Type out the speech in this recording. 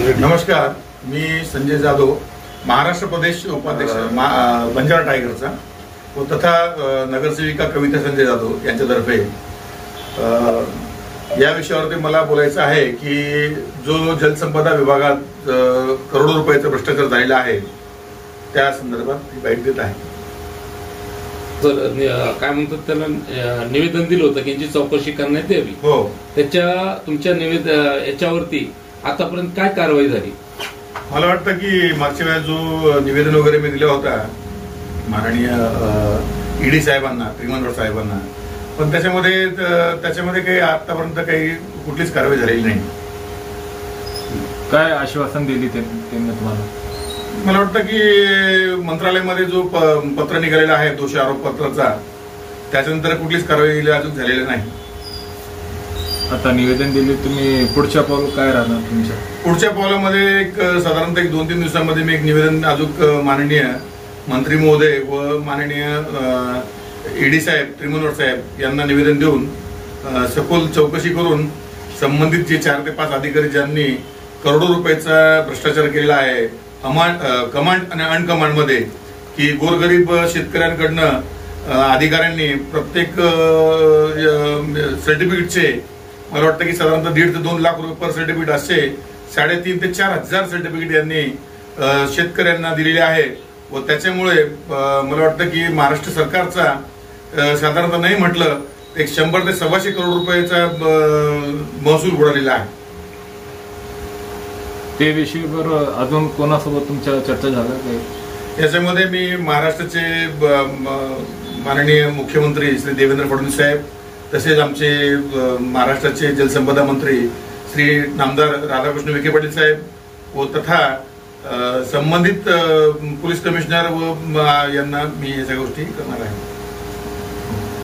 नमस्कार, मी संजय जाधव, महाराष्ट्र प्रदेश उपाध्यक्ष बंजारा टायगरचा व तथा नगरसेविका कविता संजय जाधव यांच्यातर्फे या विषयावरती मला बोलायचं आहे की जो जलसंपदा विभागात करोडो रुपयाचा भ्रष्टाचार झालेला आहे त्या संदर्भात बाईट देत आहे। काय म्हणतात त्याला निवेदन दिलं होतं की यांची चौकशी करण्यात यावी। हो, त्याच्या तुमच्या याच्यावरती आतापर्यंत काय कारवाई झाली? मला वाटतं की मागच्या वेळेस जो निवेदन वगैरे मी दिला होता माननीय ईडी साहेबांना, त्रिमंगळ साहेबांना, पण त्याच्यामध्ये काही आतापर्यंत काही कुठलीच कारवाई झालेली नाही। काय आश्वासन दिली त्यांनी तुम्हाला? मला वाटतं की मंत्रालयामध्ये जो पत्र निघालेला आहे दोषी आरोप पत्राचा, त्याच्यानंतर कुठलीच कारवाई अजून झालेली नाही। आता निवेदन दिले तुम्ही, पुढच्या पाऊल काय राहणार तुमच्या? पुढच्या पावलामध्ये साधारणतः 2-3 दिवसांमध्ये मी एक निवेदन अजून माननीय मंत्री महोदय व माननीय ईडी साहेब, त्रिमंगळ साहेब यांना निवेदन देऊन सखोल चौकशी करून संबंधित जे 4 ते 5 अधिकारी ज्यांनी करोडो रुपयाचा भ्रष्टाचार केलेला आहे कमांड आणि अनकमांड मध्ये, की गोरगरीब शेतकऱ्यांकडनं अधिकाऱ्यांनी प्रत्येक सर्टिफिकेटचे मला वाटतं की साधारणतः 1.5 ते 2 लाख रुपये पर सर्टिफिकेट असे 3,500 ते 4,000 सर्टिफिकेट यांनी शेतकऱ्यांना दिलेले आहे व त्याच्यामुळे मला वाटतं की महाराष्ट्र सरकारचा साधारणतः नाही म्हटलं एक 100 ते 125 करोड रुपयाचा महसूल बुडालेला आहे। ते विषयावर अजून कोणासोबत तुमच्या चर्चा झाल्या काही? याच्यामध्ये मी महाराष्ट्राचे माननीय मुख्यमंत्री श्री देवेंद्र फडणवीस साहेब, तसेच आमचे महाराष्ट्राचे जलसंपदा मंत्री श्री नामदार राधाकृष्ण विखे पाटील साहेब व तथा संबंधित पोलीस कमिशनर व यांना मी या सगळ्या गोष्टी करणार आहे।